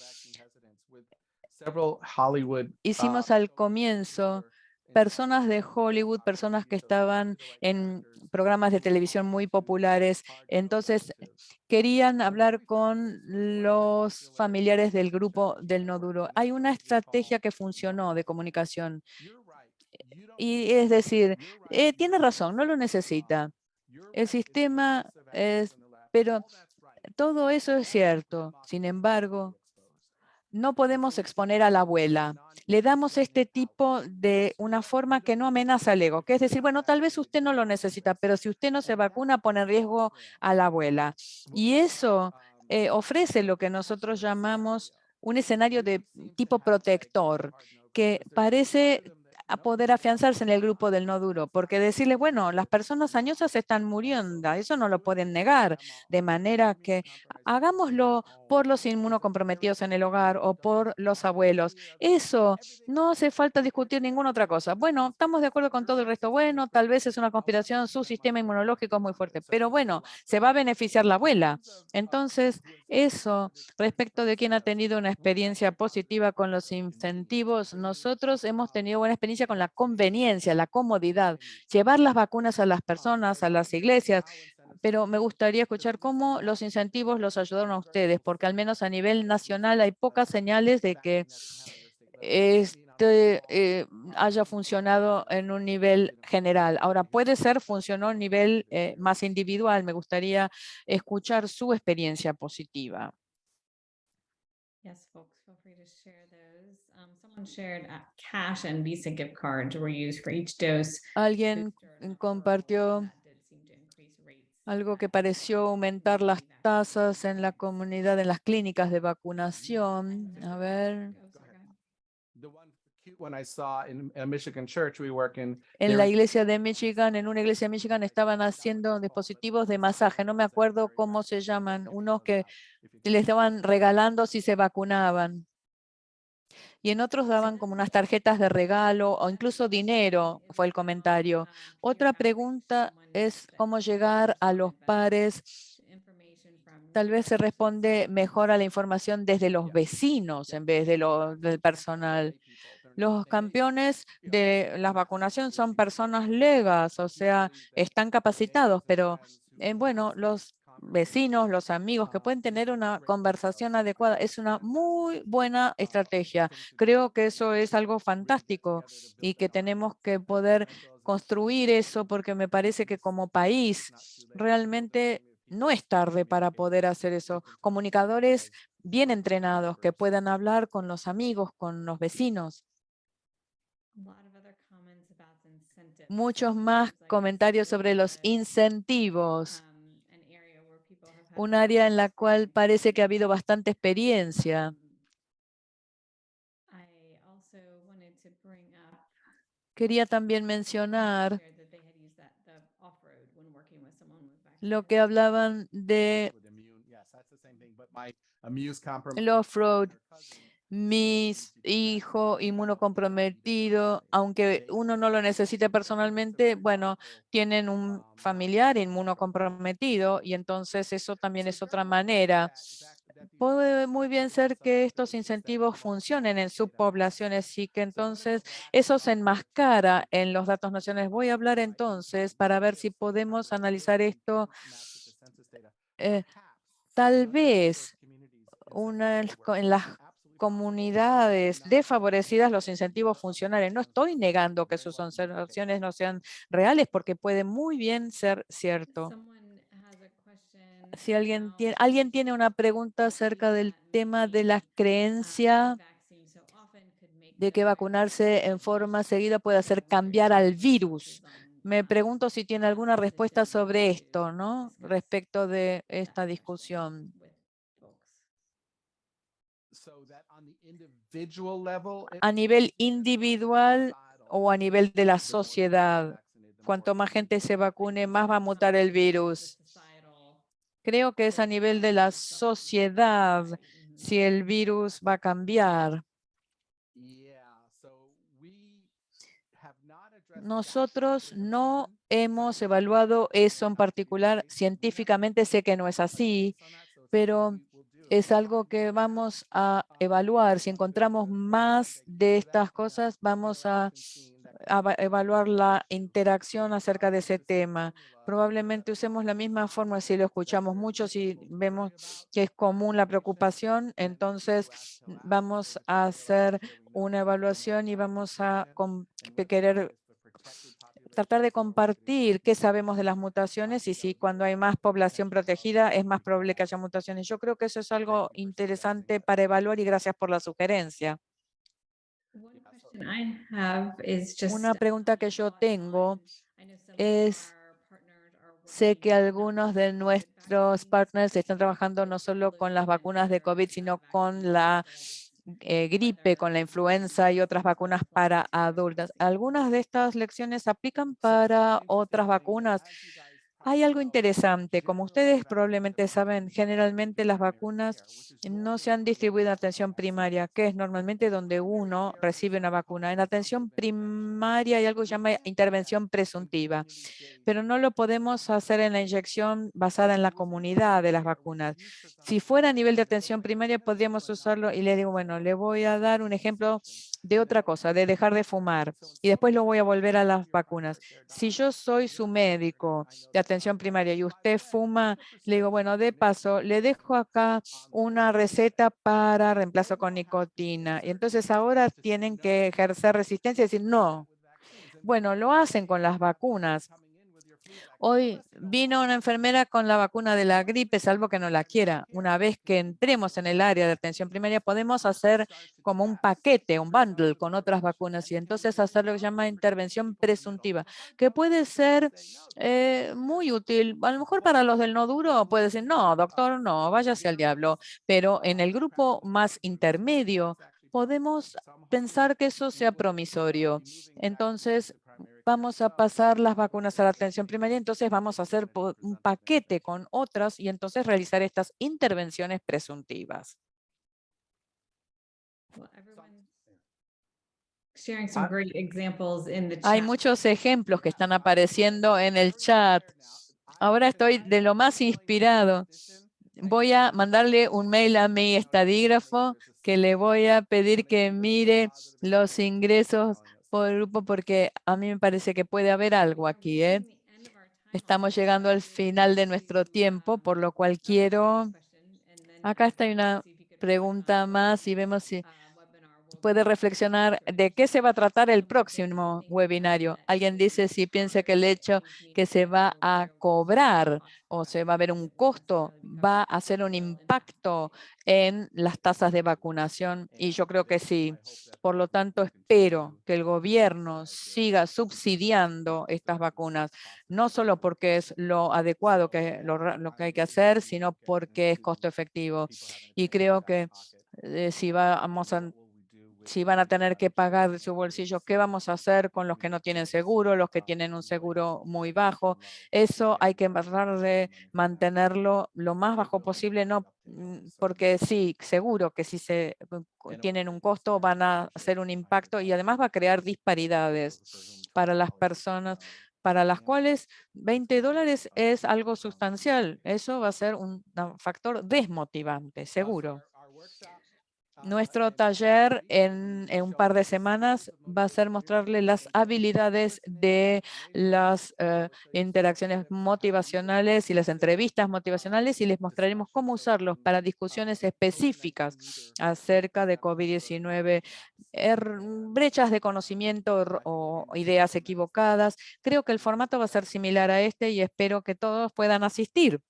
hicimos al comienzo personas de Hollywood, personas que estaban en programas de televisión muy populares. Entonces, querían hablar con los familiares del grupo del no duro. Hay una estrategia que funcionó de comunicación. Y es decir, tiene razón, no lo necesita. El sistema es, pero todo eso es cierto. Sin embargo, no podemos exponer a la abuela. Le damos este tipo de una forma que no amenaza al ego, que es decir, bueno, tal vez usted no lo necesita, pero si usted no se vacuna, pone en riesgo a la abuela. Y eso ofrece lo que nosotros llamamos un escenario de tipo protector, que parece a poder afianzarse en el grupo del no duro, porque decirle, bueno, las personas añosas están muriendo, eso no lo pueden negar, de manera que hagámoslo por los inmunocomprometidos en el hogar o por los abuelos. Eso, no hace falta discutir ninguna otra cosa. Bueno, estamos de acuerdo con todo el resto. Bueno, tal vez es una conspiración, su sistema inmunológico es muy fuerte, pero bueno, se va a beneficiar la abuela. Entonces, eso, respecto de quien ha tenido una experiencia positiva con los incentivos, nosotros hemos tenido buena experiencia con la conveniencia, la comodidad, llevar las vacunas a las personas, a las iglesias, pero me gustaría escuchar cómo los incentivos los ayudaron a ustedes, porque al menos a nivel nacional hay pocas señales de que haya funcionado en un nivel general. Ahora, puede ser, funcionó a un nivel más individual. Me gustaría escuchar su experiencia positiva. Yes, folks, feel free to share those. Someone shared cash and Visa gift cards were used for each dose. Alguien compartió algo que pareció aumentar las tasas en la comunidad, en las clínicas de vacunación. A ver. En la iglesia de Michigan, en una iglesia de Michigan, estaban haciendo dispositivos de masaje. No me acuerdo cómo se llaman, unos que les estaban regalando si se vacunaban. Y en otros daban como unas tarjetas de regalo o incluso dinero, fue el comentario. Otra pregunta es cómo llegar a los pares. Tal vez se responde mejor a la información desde los vecinos en vez de del personal. Los campeones de la vacunación son personas legas, o sea, están capacitados, pero bueno, los vecinos, los amigos que pueden tener una conversación adecuada, es una muy buena estrategia. Creo que eso es algo fantástico y que tenemos que poder construir eso porque me parece que como país realmente no es tarde para poder hacer eso. Comunicadores bien entrenados, que puedan hablar con los amigos, con los vecinos. Muchos más comentarios sobre los incentivos, un área en la cual parece que ha habido bastante experiencia. Quería también mencionar lo que hablaban de el off-road. Mi hijo inmunocomprometido, aunque uno no lo necesite personalmente, bueno, tienen un familiar inmunocomprometido y entonces eso también es otra manera. Puede muy bien ser que estos incentivos funcionen en subpoblaciones y que entonces eso se enmascara en los datos nacionales. Voy a hablar entonces para ver si podemos analizar esto. Tal vez en las comunidades desfavorecidas los incentivos funcionales. No estoy negando que sus observaciones no sean reales porque puede muy bien ser cierto. Si alguien tiene una pregunta acerca del tema de la creencia de que vacunarse en forma seguida puede hacer cambiar al virus. Me pregunto si tiene alguna respuesta sobre esto, ¿no? Respecto de esta discusión. A nivel individual o a nivel de la sociedad. Cuanto más gente se vacune, más va a mutar el virus. Creo que es a nivel de la sociedad si el virus va a cambiar. Nosotros no hemos evaluado eso en particular. Científicamente sé que no es así, pero es algo que vamos a evaluar. Si encontramos más de estas cosas, vamos a evaluar la interacción acerca de ese tema. Probablemente usemos la misma forma si lo escuchamos mucho, si vemos que es común la preocupación, entonces vamos a hacer una evaluación y vamos a querer tratar de compartir qué sabemos de las mutaciones y si cuando hay más población protegida es más probable que haya mutaciones. Yo creo que eso es algo interesante para evaluar y gracias por la sugerencia. Una pregunta que yo tengo es, sé que algunos de nuestros partners están trabajando no solo con las vacunas de COVID, sino con la gripe, con la influenza y otras vacunas para adultos. ¿Algunas de estas lecciones aplican para otras vacunas? Hay algo interesante. Como ustedes probablemente saben, generalmente las vacunas no se han distribuido en atención primaria, que es normalmente donde uno recibe una vacuna. En atención primaria hay algo que se llama intervención presuntiva, pero no lo podemos hacer en la inyección basada en la comunidad de las vacunas. Si fuera a nivel de atención primaria, podríamos usarlo y le digo, bueno, le voy a dar un ejemplo de otra cosa, de dejar de fumar, y después lo voy a volver a las vacunas. Si yo soy su médico de atención primaria y usted fuma, le digo, bueno, de paso, le dejo acá una receta para reemplazo con nicotina. Y entonces ahora tienen que ejercer resistencia y decir, no. Bueno, lo hacen con las vacunas. Hoy vino una enfermera con la vacuna de la gripe, salvo que no la quiera. Una vez que entremos en el área de atención primaria, podemos hacer como un paquete, un bundle con otras vacunas y entonces hacer lo que se llama intervención presuntiva, que puede ser muy útil. A lo mejor para los del no duro puede decir, no, doctor, no, váyase al diablo. Pero en el grupo más intermedio, podemos pensar que eso sea promisorio. Entonces, vamos a pasar las vacunas a la atención primaria, entonces vamos a hacer un paquete con otras y entonces realizar estas intervenciones presuntivas. Hay muchos ejemplos que están apareciendo en el chat. Ahora estoy de lo más inspirado. Voy a mandarle un mail a mi estadígrafo que le voy a pedir que mire los ingresos por grupo porque a mí me parece que puede haber algo aquí, ¿eh? Estamos llegando al final de nuestro tiempo, por lo cual quiero... Acá está una pregunta más y vemos si puede reflexionar de qué se va a tratar el próximo webinario. Alguien dice si piensa que el hecho que se va a cobrar o se va a ver un costo va a hacer un impacto en las tasas de vacunación. Y yo creo que sí. Por lo tanto, espero que el gobierno siga subsidiando estas vacunas, no solo porque es lo adecuado, lo que hay que hacer, sino porque es costo efectivo. Y creo que si van a tener que pagar de su bolsillo, ¿qué vamos a hacer con los que no tienen seguro, los que tienen un seguro muy bajo? Eso hay que tratar de mantenerlo lo más bajo posible, no porque sí, seguro que si tienen un costo van a hacer un impacto y además va a crear disparidades para las personas para las cuales $20 es algo sustancial. Eso va a ser un factor desmotivante, seguro. Nuestro taller en un par de semanas va a ser mostrarle las habilidades de las interacciones motivacionales y las entrevistas motivacionales y les mostraremos cómo usarlos para discusiones específicas acerca de COVID-19, brechas de conocimiento o ideas equivocadas. Creo que el formato va a ser similar a este y espero que todos puedan asistir.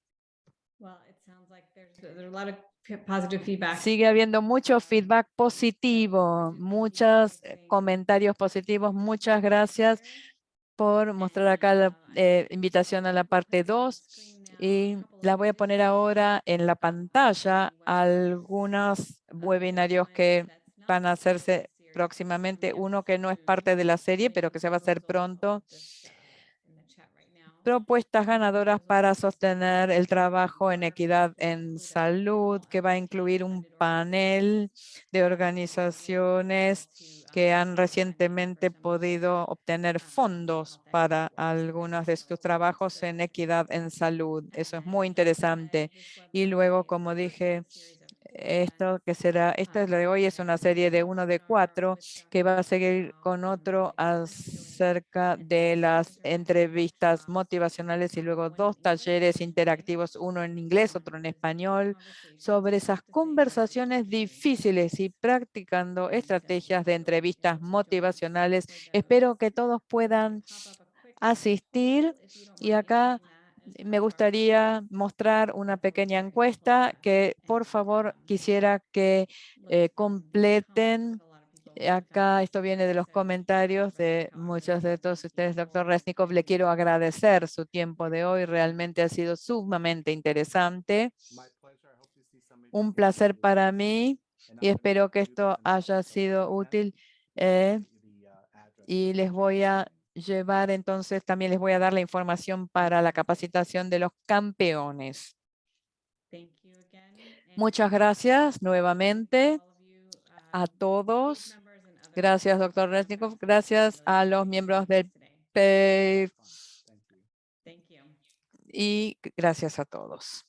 Sigue habiendo mucho feedback positivo, muchos comentarios positivos. Muchas gracias por mostrar acá la invitación a la parte 2. Y la voy a poner ahora en la pantalla algunos webinarios que van a hacerse próximamente. Uno que no es parte de la serie, pero que se va a hacer pronto. Propuestas ganadoras para sostener el trabajo en equidad en salud, que va a incluir un panel de organizaciones que han recientemente podido obtener fondos para algunos de sus trabajos en equidad en salud. Eso es muy interesante. Y luego, como dije, esto de hoy es una serie de 1 de 4 que va a seguir con otro acerca de las entrevistas motivacionales y luego 2 talleres interactivos, uno en inglés, otro en español, sobre esas conversaciones difíciles y practicando estrategias de entrevistas motivacionales. Espero que todos puedan asistir y acá me gustaría mostrar una pequeña encuesta que por favor quisiera que completen. Acá esto viene de los comentarios de muchos de todos ustedes. Doctor Resnikov, le quiero agradecer su tiempo de hoy. Realmente ha sido sumamente interesante. Un placer para mí y espero que esto haya sido útil. Y les voy a llevar, entonces, también les voy a dar la información para la capacitación de los campeones. Muchas gracias nuevamente a todos. Gracias, doctor Resnikov. Gracias a los miembros del PEI y gracias a todos.